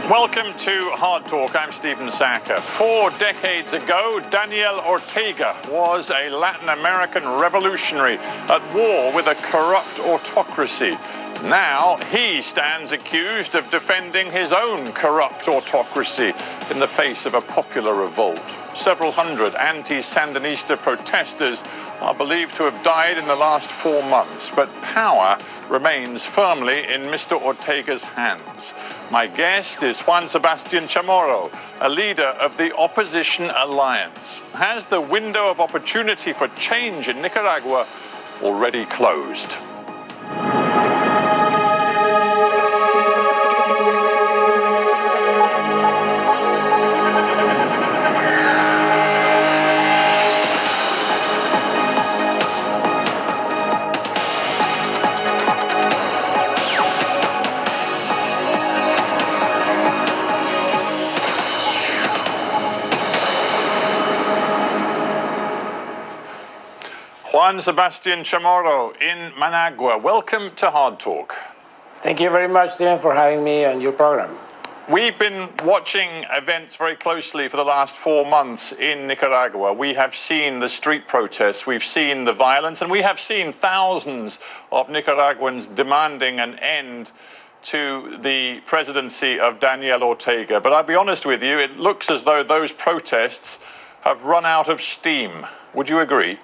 Welcome to Hard Talk. I'm Stephen Sackur. 4 decades ago, Daniel Ortega was a Latin American revolutionary at war with a corrupt autocracy. Now he stands accused of defending his own corrupt autocracy in the face of a popular revolt. Several hundred anti-Sandinista protesters are believed to have died in the last 4 months, but power remains firmly in Mr. Ortega's hands. My guest is Juan Sebasti Chamorro, a leader of the Opposition Alliance. Has the window of opportunity for change in Nicaragua already closed? Juan Sebasti Chamorro in Managua. Welcome to Hard Talk. Thank you very much, Stephen, for having me on your program. We've been watching events very closely for the last 4 months in Nicaragua. We have seen the street protests, we've seen the violence, and we have seen thousands of Nicaraguans demanding an end to the presidency of Daniel Ortega. But I'll be honest with you, it looks as though those protests have run out of steam. Would you agree?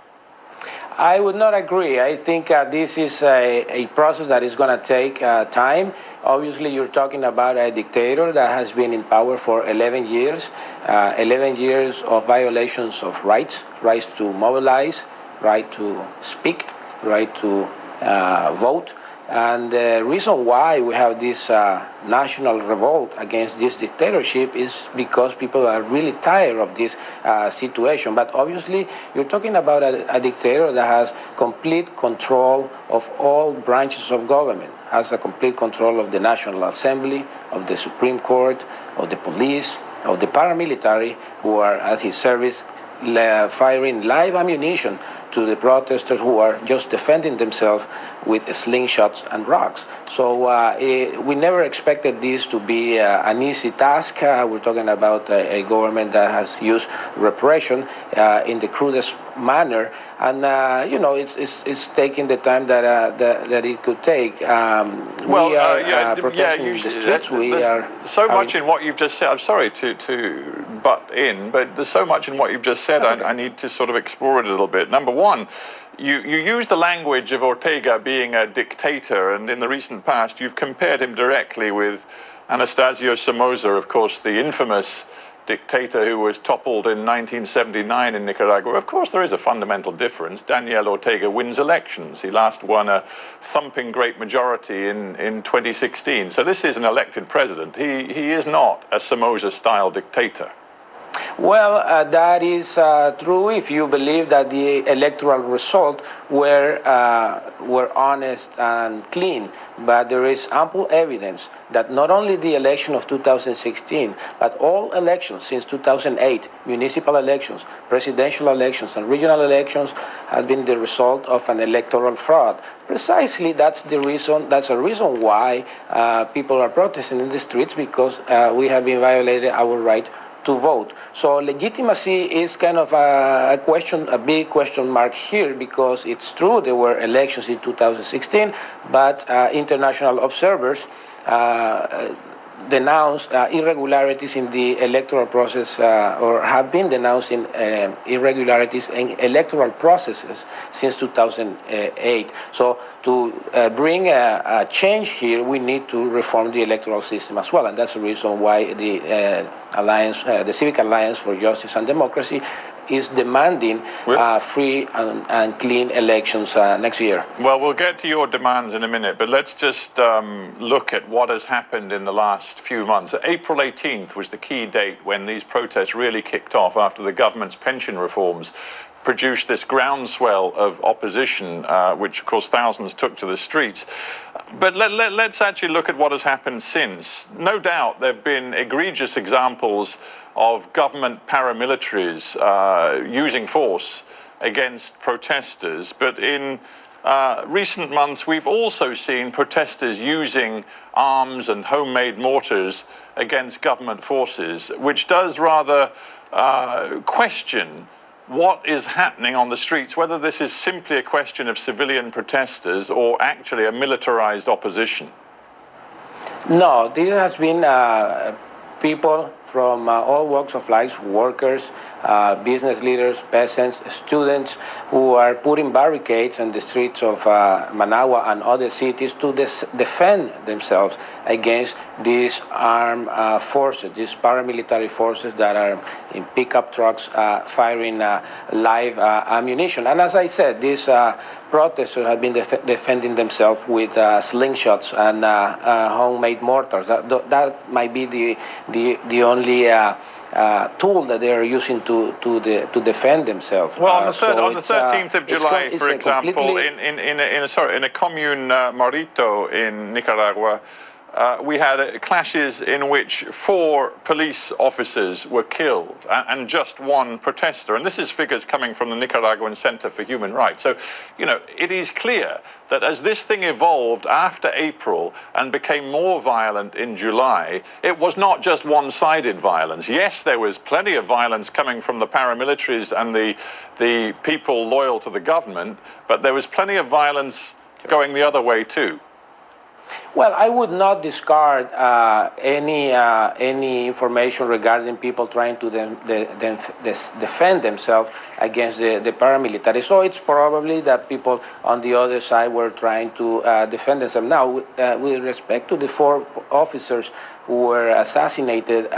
I would not agree. I think this is a process that is going to take time. Obviously, you're talking about a dictator that has been in power for 11 years, 11 years of violations of rights to mobilize, right to speak, right to vote. And the reason why we have this national revolt against this dictatorship is because people are really tired of this situation. But obviously, you're talking about a dictator that has complete control of all branches of government, has a complete control of the National Assembly, of the Supreme Court, of the police, of the paramilitary, who are at his service, firing live ammunition to the protesters who are just defending themselves with slingshots and rocks. So we never expected this to be an easy task. We're talking about a government that has used repression in the crudest manner, and it's taking the time that it could take. We are protesting in the streets. There's so much in what you've just said. I'm sorry to butt in, but there's so much in what you've just said. I need to sort of explore it a little bit. Number one, you use the language of Ortega being a dictator, and in the recent past you've compared him directly with Anastasio Somoza, of course, the infamous dictator who was toppled in 1979 in Nicaragua. Of course, there is a fundamental difference. Daniel Ortega wins elections. He last won a thumping great majority in 2016. So this is an elected president. He is not a Somoza-style dictator. Well, that is true if you believe that the electoral result were honest and clean. But there is ample evidence that not only the election of 2016, but all elections since 2008, municipal elections, presidential elections, and regional elections have been the result of an electoral fraud. Precisely, that's a reason why people are protesting in the streets, because we have been violated our right to vote. So legitimacy is kind of a big question mark here, because it's true there were elections in 2016, but international observers denounced irregularities in the electoral process, or have been denouncing irregularities in electoral processes since 2008. So to bring a change here, we need to reform the electoral system as well, and that's the reason why the Alliance, the Civic Alliance for Justice and Democracy, is demanding free and clean elections next year. Well, we'll get to your demands in a minute, but let's just look at what has happened in the last few months. April 18th was the key date when these protests really kicked off after the government's pension reforms produced this groundswell of opposition, which, of course, thousands took to the streets. But let's actually look at what has happened since. No doubt there have been egregious examples of government paramilitaries using force against protesters. But in recent months, we've also seen protesters using arms and homemade mortars against government forces, which does rather question what is happening on the streets, whether this is simply a question of civilian protesters or actually a militarized opposition. No, there has been people from all walks of life, workers, business leaders, peasants, students, who are putting barricades on the streets of Managua and other cities to defend themselves against these armed forces, these paramilitary forces that are in pickup trucks firing live ammunition. And as I said, these protesters have been defending themselves with slingshots and homemade mortars. That might be the only tool that they are using to defend themselves. Well, on the 13th of July, for example, in a commune, Marito, in Nicaragua, we had clashes in which 4 police officers were killed and just 1 protester. And this is figures coming from the Nicaraguan Center for Human Rights. So, you know, it is clear that as this thing evolved after April and became more violent in July, it was not just one-sided violence. Yes, there was plenty of violence coming from the paramilitaries and the people loyal to the government, but there was plenty of violence going the other way too. Well, I would not discard any information regarding people trying to defend themselves against the paramilitary. So it's probably that people on the other side were trying to defend themselves. Now, with respect to the 4 officers who were assassinated,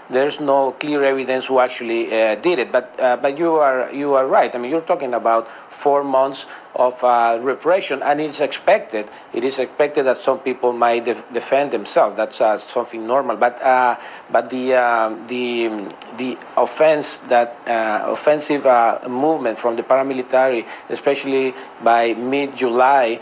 there's no clear evidence who actually did it. But you are right. I mean, you're talking about 4 months of repression, and it's expected. It is expected that some people might defend themselves. That's something normal. But the offense, that offensive movement from the paramilitary, especially by mid-July,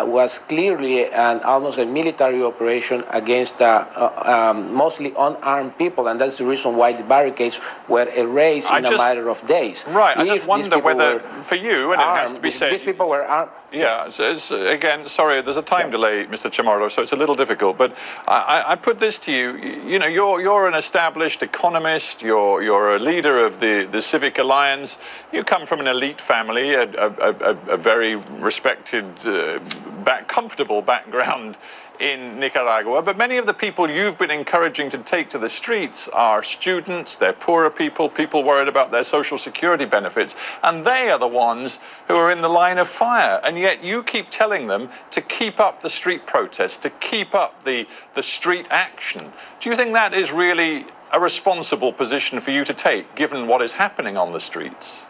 was clearly almost a military operation against mostly unarmed people, and that's the reason why the barricades were erased in a matter of days. Right. I just wonder whether, for you, and it has to be said, these people were armed. Yeah, so again, sorry, there's a time delay, Mr. Chamorro, so it's a little difficult. But I put this to you. You know, you're an established economist. You're a leader of the Civic Alliance. You come from an elite family, a very respected, comfortable background in Nicaragua, but many of the people you've been encouraging to take to the streets are students, they're poorer people, people worried about their social security benefits, and they are the ones who are in the line of fire. And yet you keep telling them to keep up the street protests, to keep up the street action. Do you think that is really a responsible position for you to take, given what is happening on the streets?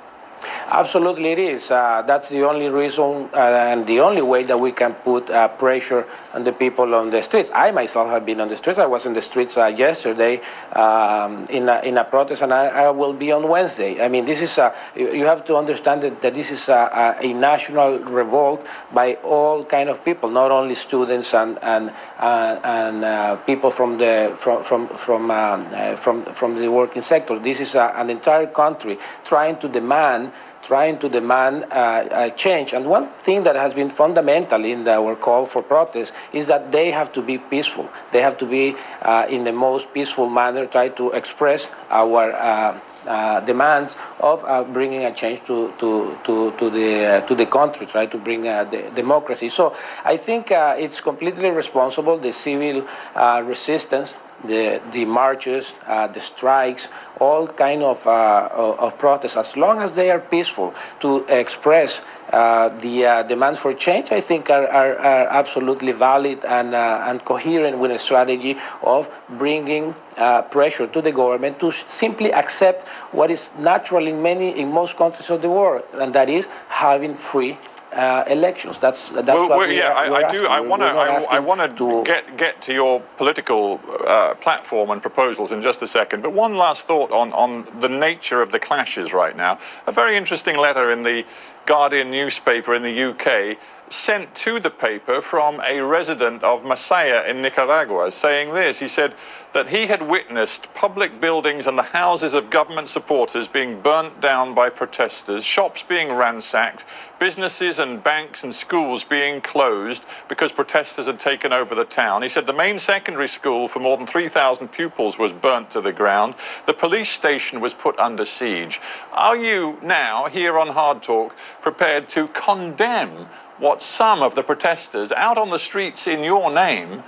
Absolutely, it is. That's the only reason and the only way that we can put pressure on the people on the streets. I myself have been on the streets. I was in the streets yesterday in a protest, and I will be on Wednesday. I mean, this is you have to understand that this is a national revolt by all kind of people, not only students and people from the working sector. This is an entire country trying to demand change. And one thing that has been fundamental in our call for protest is that they have to be peaceful. They have to be in the most peaceful manner, try to express our demands of bringing a change to the country, try to bring the democracy. So I think it's completely responsible, the civil resistance, the marches, the strikes, all kind of protests, as long as they are peaceful, to express the demands for change, I think are absolutely valid and coherent with a strategy of bringing pressure to the government to simply accept what is natural in most countries of the world, and that is having free elections. That's what I want to get to your political platform and proposals in just a second. But one last thought on the nature of the clashes right now. A very interesting letter in the Guardian newspaper in the UK, sent to the paper from a resident of Masaya in Nicaragua, saying this. He said that he had witnessed public buildings and the houses of government supporters being burnt down by protesters, shops being ransacked, businesses and banks and schools being closed because protesters had taken over the town. He said the main secondary school for more than 3,000 pupils was burnt to the ground. The police station was put under siege. Are you now, here on Hard Talk, prepared to condemn what some of the protesters out on the streets in your name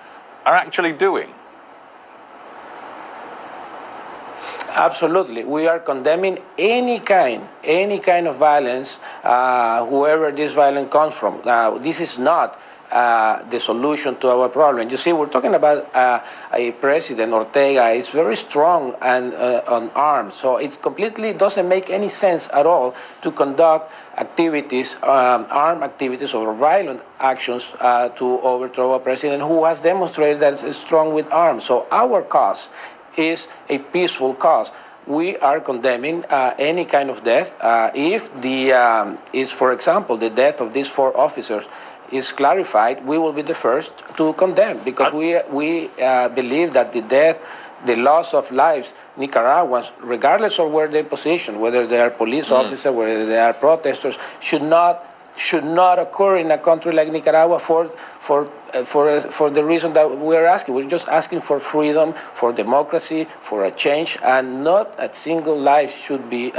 are actually doing? Absolutely. We are condemning any kind of violence, whoever this violence comes from. This is not the solution to our problem. You see, we're talking about a President Ortega is very strong and on arms, so it completely doesn't make any sense at all to conduct activities, armed activities or violent actions to overthrow a president who has demonstrated that is strong with arms. So our cause is a peaceful cause. We are condemning any kind of death. If is, for example, the death of these 4 officers is clarified, we will be the first to condemn, because we believe that the loss of lives, Nicaraguans, regardless of where their position, whether they are police officers, whether they are protesters, should not occur in a country like Nicaragua for the reason that we're asking. We're just asking for freedom, for democracy, for a change, and not a single life should be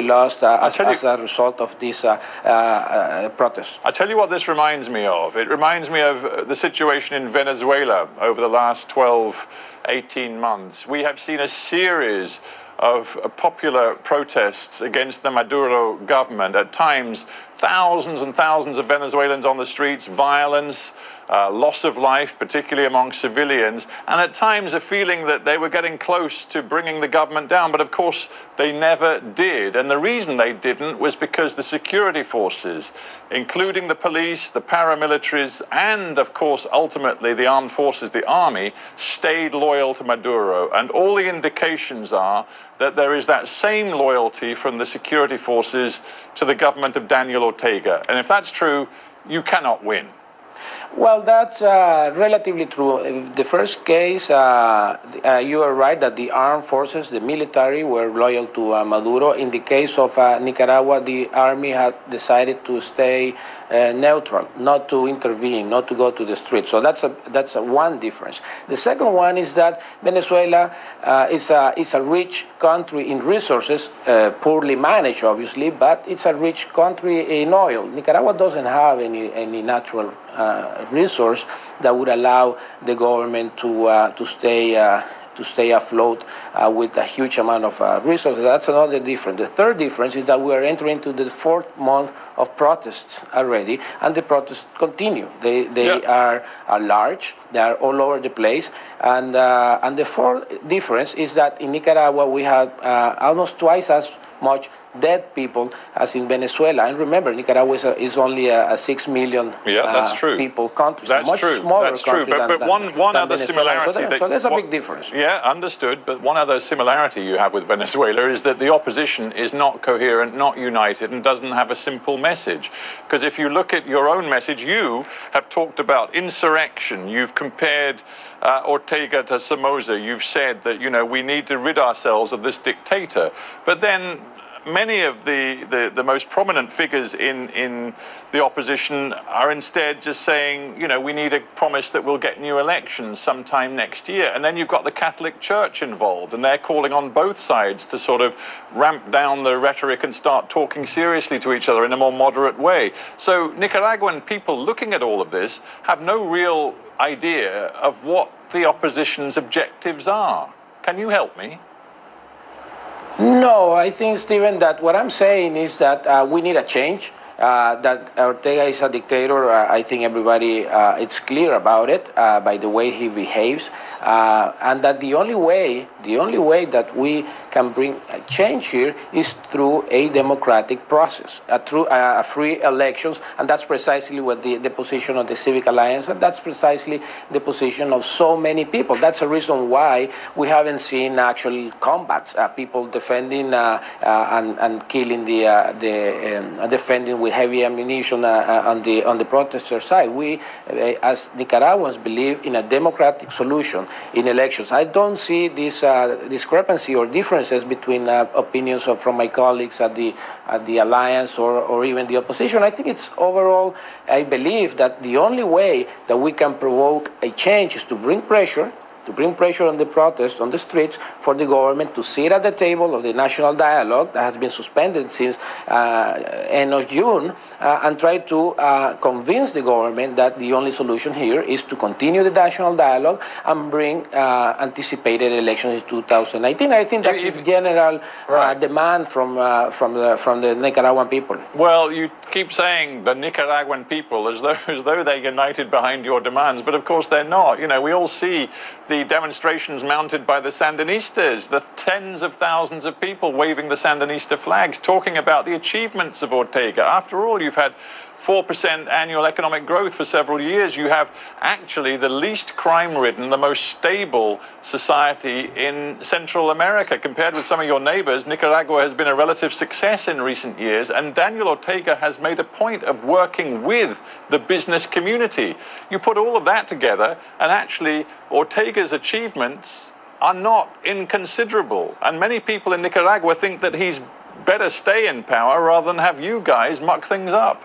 lost as a result of this protest. I tell you what this reminds me of. It reminds me of the situation in Venezuela over the last 12, 18 months. We have seen a series of popular protests against the Maduro government. At times, thousands and thousands of Venezuelans on the streets, violence, loss of life, particularly among civilians, and at times a feeling that they were getting close to bringing the government down, but of course they never did. And the reason they didn't was because the security forces, including the police, the paramilitaries, and of course ultimately the armed forces, the army, stayed loyal to Maduro. And all the indications are that there is that same loyalty from the security forces to the government of Daniel Ortega. And if that's true, you cannot win. Well, that's relatively true. The first case, you are right that the armed forces, the military, were loyal to Maduro. In the case of Nicaragua, the army had decided to stay neutral, not to intervene, not to go to the streets. So that's one difference. The second one is that Venezuela is a rich country in resources, poorly managed, obviously, but it's a rich country in oil. Nicaragua doesn't have any natural resource that would allow the government to stay afloat with a huge amount of resources. That's another difference. The third difference is that we are entering into the 4th month of protests already, and the protests continue. They are large. They are all over the place. And the fourth difference is that in Nicaragua we have almost twice as much dead people as in Venezuela. And remember, Nicaragua is only a 6 million people country. That's much true. smaller That's country true. But one other Venezuela. similarity. So there's a big difference. Yeah, understood. But one other similarity you have with Venezuela is that the opposition is not coherent, not united, and doesn't have a simple message. Because if you look at your own message, you have talked about insurrection. You've compared Ortega to Somoza. You've said that, we need to rid ourselves of this dictator. But then many of the most prominent figures in the opposition are instead just saying, we need a promise that we'll get new elections sometime next year. And then you've got the Catholic Church involved, and they're calling on both sides to sort of ramp down the rhetoric and start talking seriously to each other in a more moderate way. So Nicaraguan people looking at all of this have no real idea of what the opposition's objectives are. Can you help me? No, I think, Stephen, that what I'm saying is that we need a change. That Ortega is a dictator, I think everybody it's clear about it by the way he behaves, and that the only way that we can bring a change here is through a democratic process, through free elections, and that's precisely what the position of the Civic Alliance, and that's precisely the position of so many people. That's a reason why we haven't seen actual combats, people defending and killing defending with heavy ammunition on the protester side. We, as Nicaraguans, believe in a democratic solution in elections. I don't see this discrepancy or differences between opinions from my colleagues at the alliance or even the opposition. I think it's overall, I believe that the only way that we can provoke a change is to bring pressure on the protests, on the streets, for the government to sit at the table of the national dialogue that has been suspended since end of June, and try to convince the government that the only solution here is to continue the national dialogue and bring anticipated elections in 2019. I think that's the general demand from the Nicaraguan people. Well, you keep saying the Nicaraguan people as though they're united behind your demands, but of course they're not. You know, we all see the demonstrations mounted by the Sandinistas, the tens of thousands of people waving the Sandinista flags, talking about the achievements of Ortega. After all, you've had 4% annual economic growth for several years. You have actually the least crime-ridden, the most stable society in Central America. Compared with some of your neighbors, Nicaragua has been a relative success in recent years, and Daniel Ortega has made a point of working with the business community. You put all of that together, and actually Ortega's achievements are not inconsiderable. And many people in Nicaragua think that he's better stay in power rather than have you guys muck things up.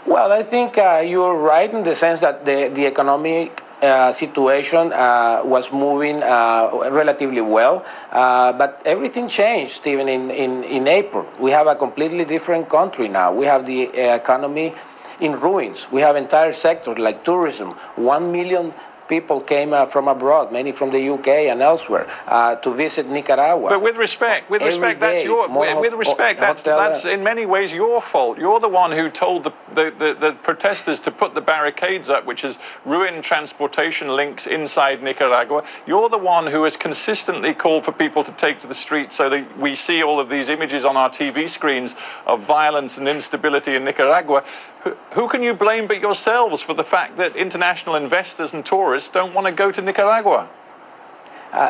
Well, I think you're right in the sense that the economic situation was moving relatively well, but everything changed, Stephen, in April. We have a completely different country now. We have the economy in ruins. We have entire sectors like tourism. 1 million people came from abroad, many from the UK and elsewhere, to visit Nicaragua. But with respect, that's in many ways your fault. You're the one who told the protesters to put the barricades up, which has ruined transportation links inside Nicaragua. You're the one who has consistently called for people to take to the streets so that we see all of these images on our TV screens of violence and instability in Nicaragua. Who can you blame but yourselves for the fact that international investors and tourists don't want to go to Nicaragua?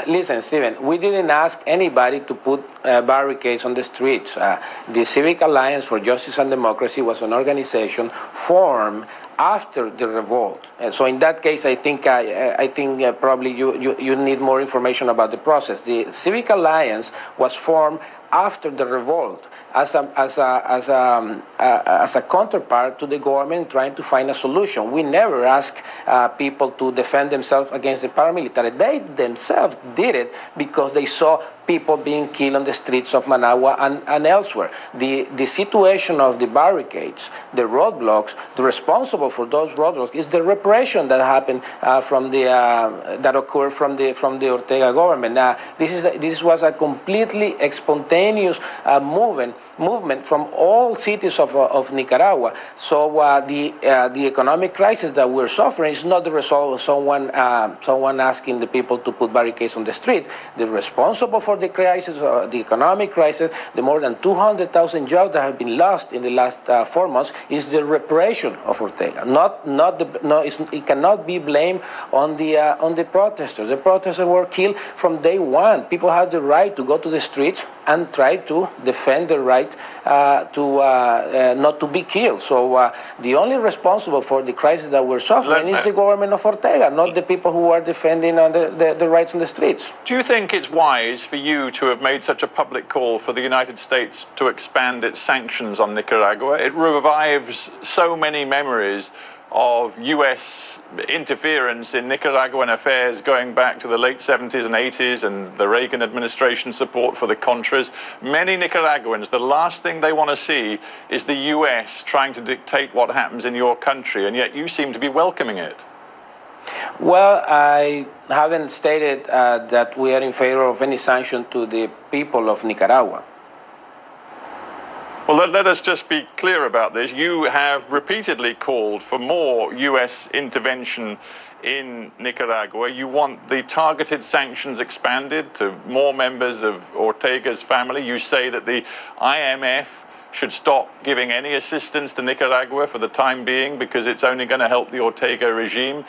Listen, Stephen, we didn't ask anybody to put barricades on the streets. The Civic Alliance for Justice and Democracy was an organization formed after the revolt. And so in that case, I think probably you need more information about the process. The Civic Alliance was formed after the revolt as a counterpart to the government trying to find a solution. We never asked people to defend themselves against the paramilitary. They themselves did it because they saw people being killed on the streets of Managua and elsewhere. The situation of the barricades, the roadblocks, the responsible for those roadblocks is the repression that happened that occurred from the Ortega government. This was a completely spontaneous movement from all cities of Nicaragua. So the economic crisis that we're suffering is not the result of someone asking the people to put barricades on the streets. The responsible for the crisis, the economic crisis, the more than 200,000 jobs that have been lost in the last 4 months is the repression of Ortega. It cannot be blamed on the protesters. The protesters were killed from day one. People have the right to go to the streets and try to defend the right not to be killed. So the only responsible for the crisis that we're suffering is the government of Ortega, not the people who are defending the rights on the streets. Do you think it's wise for you to have made such a public call for the United States to expand its sanctions on Nicaragua? It revives so many memories of U.S. interference in Nicaraguan affairs going back to the late 70s and 80s and the Reagan administration support for the Contras. Many Nicaraguans, the last thing they want to see is the U.S. trying to dictate what happens in your country, and yet you seem to be welcoming it. Well, I haven't stated that we are in favor of any sanction to the people of Nicaragua. Well, let us just be clear about this. You have repeatedly called for more U.S. intervention in Nicaragua. You want the targeted sanctions expanded to more members of Ortega's family. You say that the IMF should stop giving any assistance to Nicaragua for the time being because it's only going to help the Ortega regime.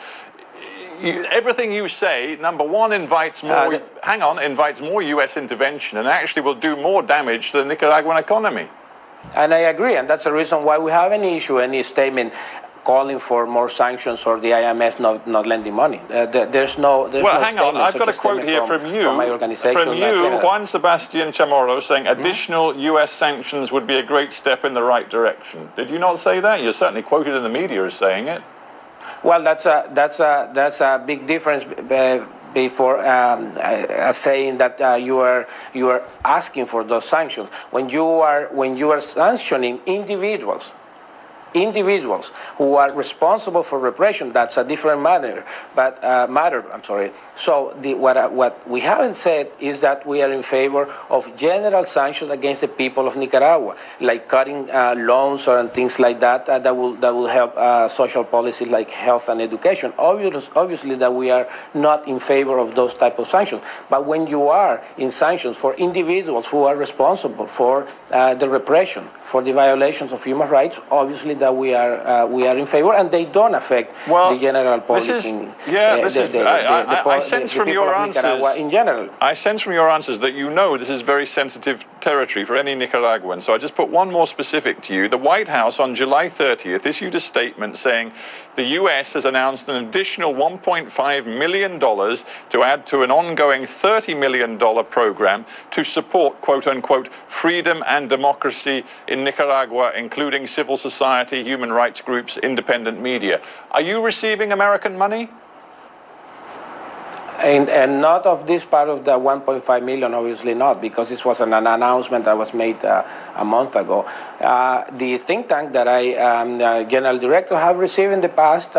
Everything you say, number one, invites more U.S. intervention and actually will do more damage to the Nicaraguan economy. And I agree, and that's the reason why we haven't issued any statement calling for more sanctions or the IMF not lending money. There's no. Well, hang on. I've got a quote here from you, Juan Sebasti Chamorro, saying additional U.S. sanctions would be a great step in the right direction. Did you not say that? You're certainly quoted in the media as saying it. Well, that's a big difference. Before saying that you are asking for those sanctions, when you are sanctioning individuals who are responsible for repression, that's a different matter. So what we haven't said is that we are in favor of general sanctions against the people of Nicaragua, like cutting loans or things like that. That will help social policies like health and education. Obviously, that we are not in favor of those type of sanctions. But when you are in sanctions for individuals who are responsible for the repression, for the violations of human rights, obviously that we are in favor, and they don't affect the general public. I sense from your answers in general. I sense from your answers that you know this is very sensitive territory for any Nicaraguan. So I just put one more specific to you. The White House on July 30th issued a statement saying the U.S. has announced an additional $1.5 million to add to an ongoing $30 million program to support, quote unquote, freedom and democracy in Nicaragua, including civil society, human rights groups, independent media. Are you receiving American money? And not of this part of the 1.5 million, obviously not, because this was an announcement that was made a month ago. The think tank that I am general director have received in the past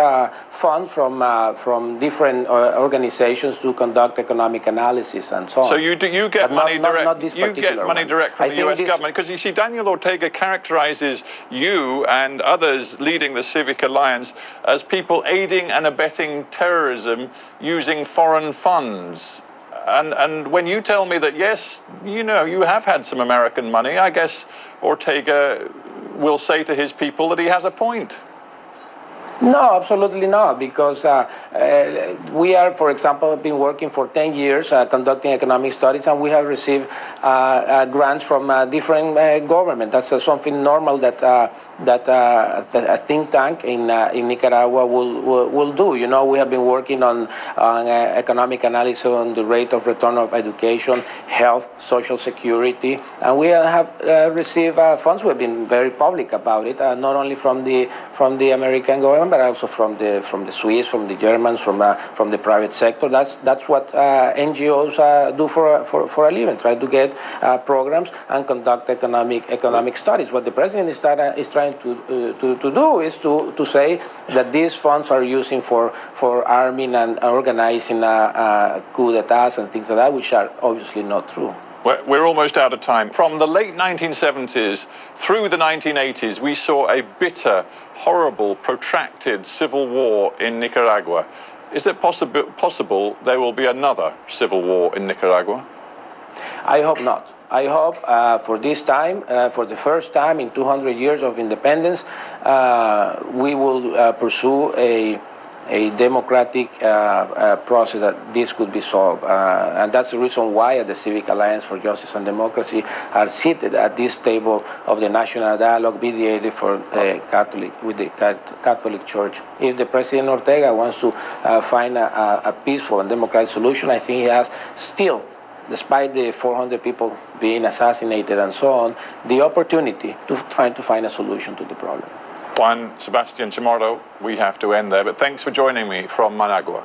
funds from different organizations to conduct economic analysis and so on. So you get money direct. Not this you get money one. direct from the U.S. government, because you see, Daniel Ortega characterizes you and others leading the Civic Alliance as people aiding and abetting terrorism using foreign funds. And when you tell me that, yes, you have had some American money, I guess Ortega will say to his people that he has a point. No, absolutely not, because we are, for example, been working for 10 years conducting economic studies, and we have received grants from different governments. That's something normal that a think tank in Nicaragua will do. You know, we have been working on economic analysis on the rate of return of education, health, social security, and we have received funds. We've been very public about it, not only from the American government, but also from the Swiss, from the Germans, from the private sector. That's what NGOs do for a living, try to get programs and conduct economic studies. What the president is trying to do is to say that these funds are using for arming and organizing coup d'etats and things like that, which are obviously not true. We're almost out of time. From the late 1970s through the 1980s, we saw a bitter, horrible, protracted civil war in Nicaragua. Is it possible there will be another civil war in Nicaragua? I hope not. I hope for this time, for the first time in 200 years of independence, we will pursue a democratic process that this could be solved. And that's the reason why the Civic Alliance for Justice and Democracy are seated at this table of the National Dialogue mediated with the Catholic Church. If the President Ortega wants to find a peaceful and democratic solution, I think he has still, despite the 400 people being assassinated and so on, the opportunity to try to find a solution to the problem. Juan Sebasti Chamorro, we have to end there, but thanks for joining me from Managua.